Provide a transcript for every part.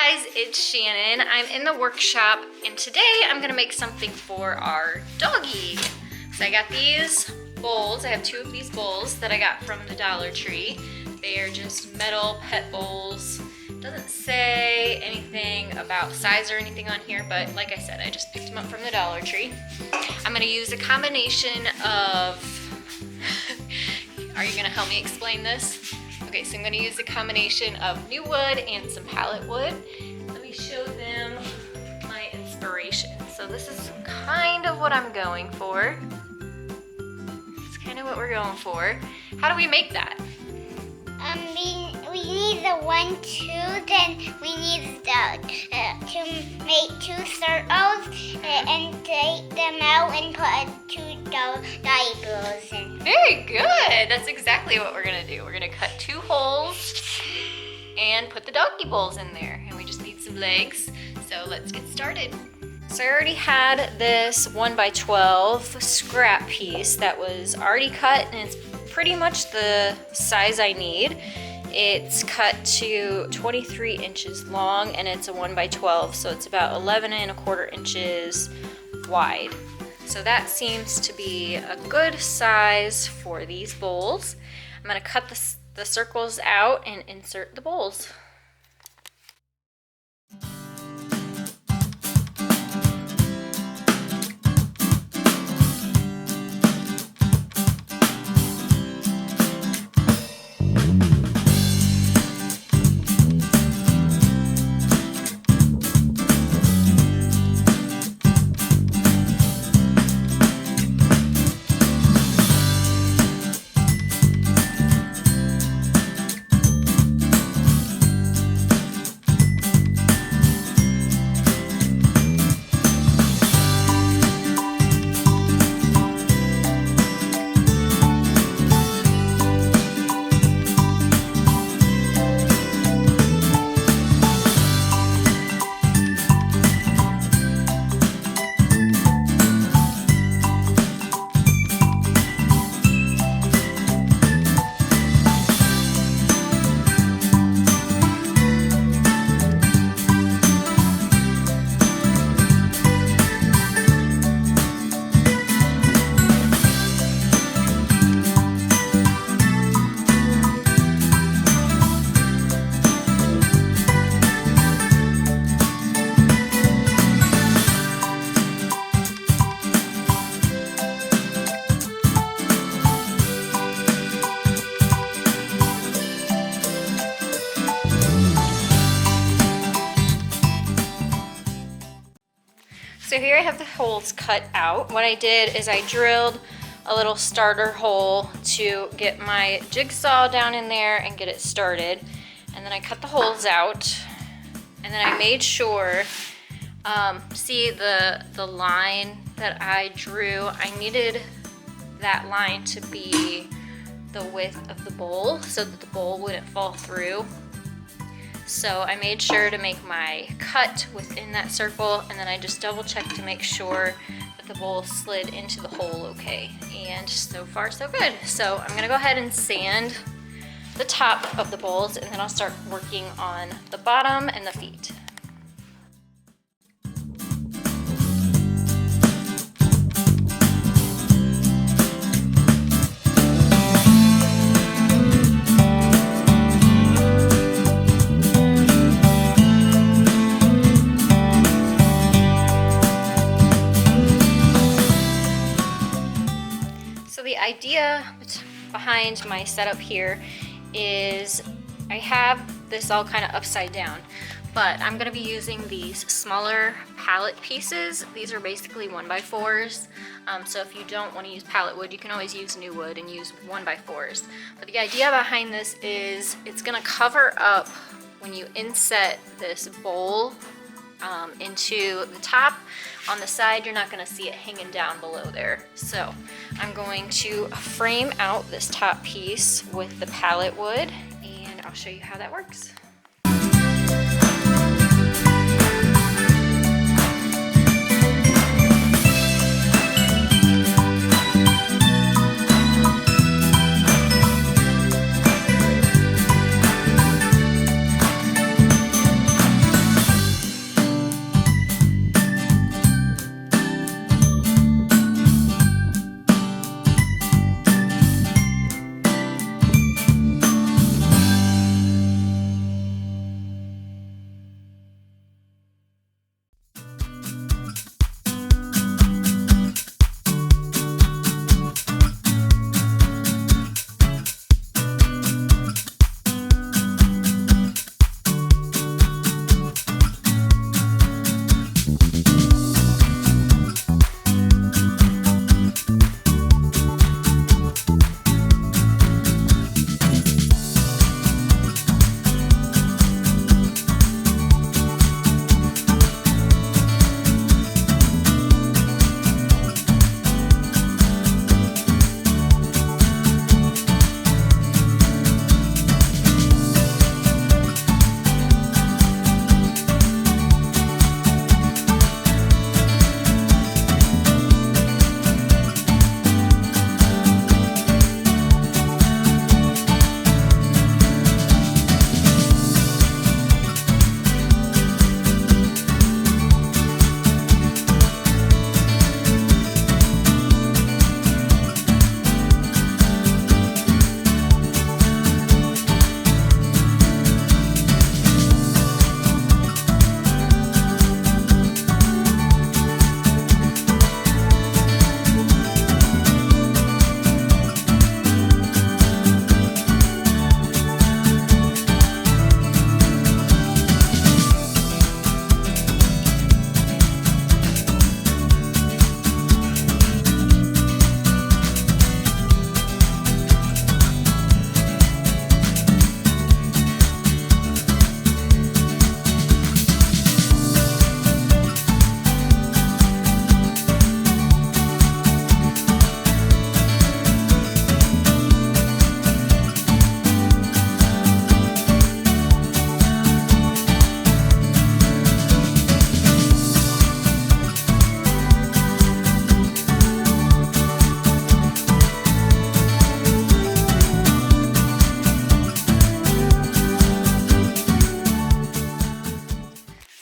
guys, it's Shannon. I'm in the workshop and today I'm gonna make something for our doggy. So I got these bowls. I have two of these bowls that I got from the Dollar Tree. They are just metal pet bowls. Doesn't say anything about size or anything on here, but like I said, I just picked them up from the Dollar Tree. I'm gonna use a combination of, are you gonna help me explain this? Okay, so I'm gonna use a combination of new wood and some pallet wood. Let me show them my inspiration. So this is kind of what I'm going for. It's kind of what we're going for. How do we make that? We need the 1, 2, then we need to make 2 circles and take them out and put 2 diapers in. Very good. That's exactly what we're gonna do. We're gonna cut 2 holes and put the doggy bowls in there. And we just need some legs. So let's get started. So I already had this 1x12 scrap piece that was already cut, and it's pretty much the size I need. It's cut to 23 inches long and it's a 1x12, so it's about 11¼ inches wide. So that seems to be a good size for these bowls. I'm gonna cut the circles out and insert the bowls. So here I have the holes cut out. What I did is I drilled a little starter hole to get my jigsaw down in there and get it started. And then I cut the holes out. And then I made sure, see the line that I drew, I needed that line to be the width of the bowl so that the bowl wouldn't fall through. So I made sure to make my cut within that circle, and then I just double checked to make sure that the bowl slid into the hole okay. And so far so good. So I'm gonna go ahead and sand the top of the bowls, and then I'll start working on the bottom and the feet. The idea behind my setup here is I have this all kind of upside down, but I'm going to be using these smaller pallet pieces. These are basically 1x4s, so if you don't want to use pallet wood, you can always use new wood and use 1x4s. But the idea behind this is it's going to cover up when you inset this bowl into the top. On the side, you're not going to see it hanging down below there. So I'm going to frame out this top piece with the pallet wood, and I'll show you how that works.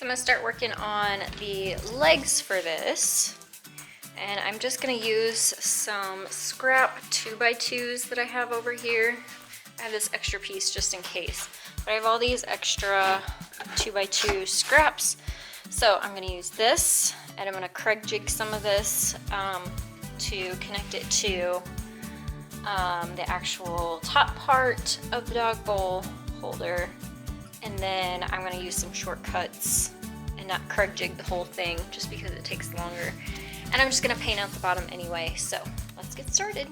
I'm gonna start working on the legs for this. And I'm just gonna use some scrap 2x2s that I have over here. I have this extra piece just in case. But I have all these extra 2x2 scraps. So I'm gonna use this, and I'm gonna Kreg jig some of this to connect it to the actual top part of the dog bowl holder. And then I'm gonna use some shortcuts and not Kreg jig the whole thing just because it takes longer. And I'm just gonna paint out the bottom anyway, so let's get started.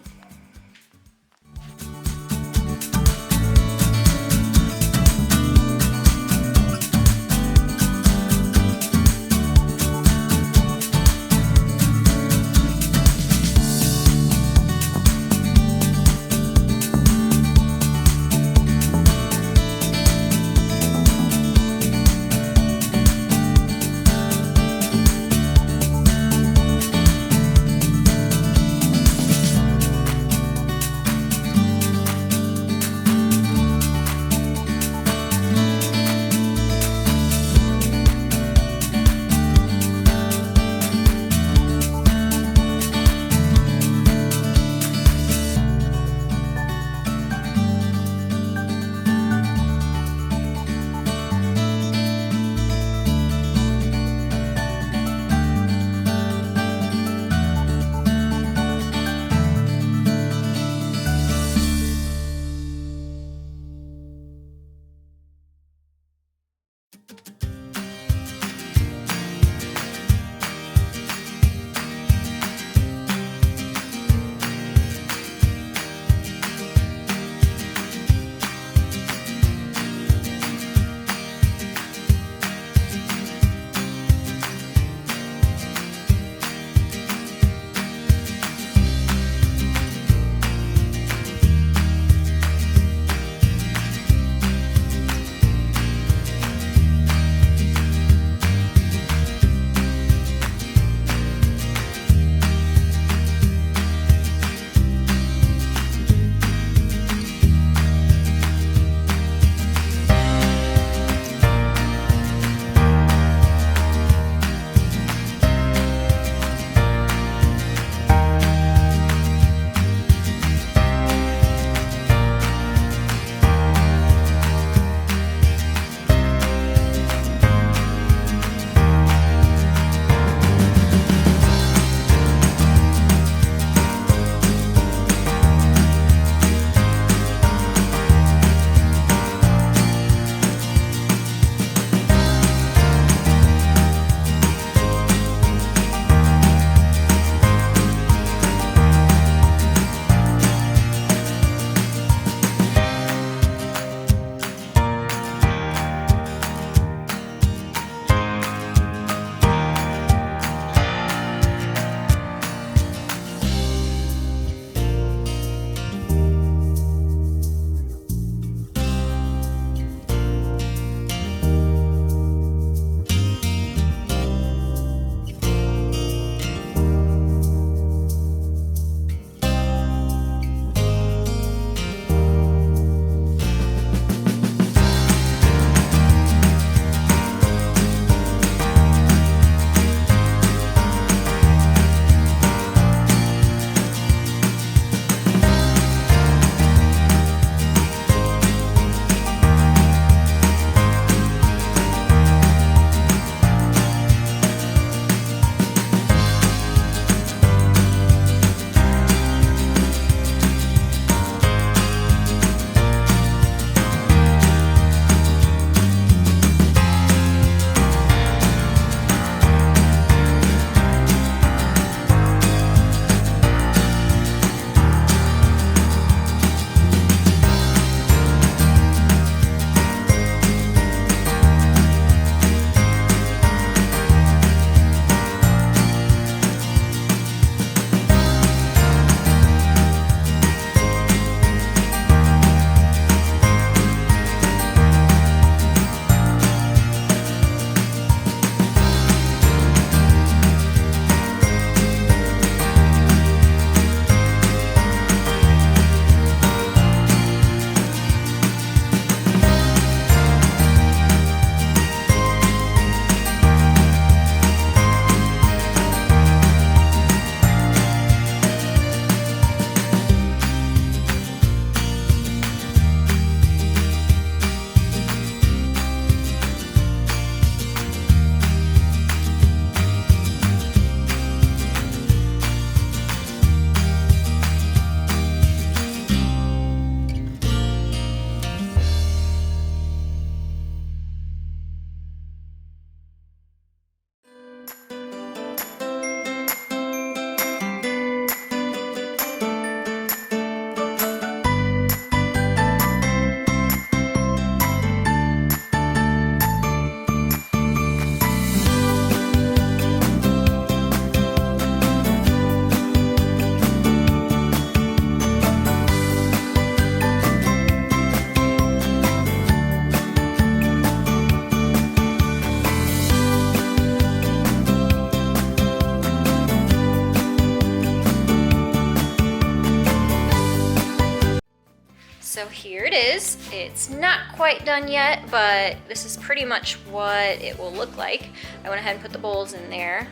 It's not quite done yet, but this is pretty much what it will look like. I went ahead and put the bowls in there,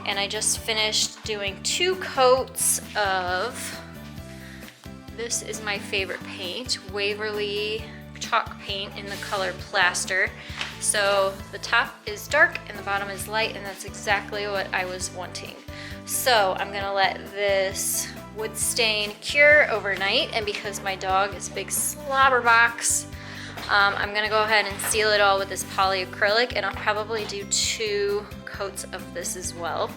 and I just finished doing 2 coats of, this is my favorite paint, Waverly chalk paint in the color Plaster. So the top is dark and the bottom is light, and that's exactly what I was wanting. So I'm gonna let this wood stain cure overnight, and because my dog is a big slobber box, I'm gonna go ahead and seal it all with this polyacrylic, and I'll probably do 2 coats of this as well.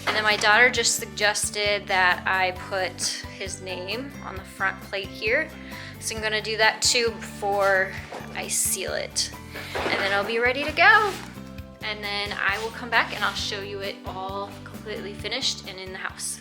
And then my daughter just suggested that I put his name on the front plate here. So I'm gonna do that too before I seal it. And then I'll be ready to go. And then I will come back and I'll show you it all completely finished and in the house.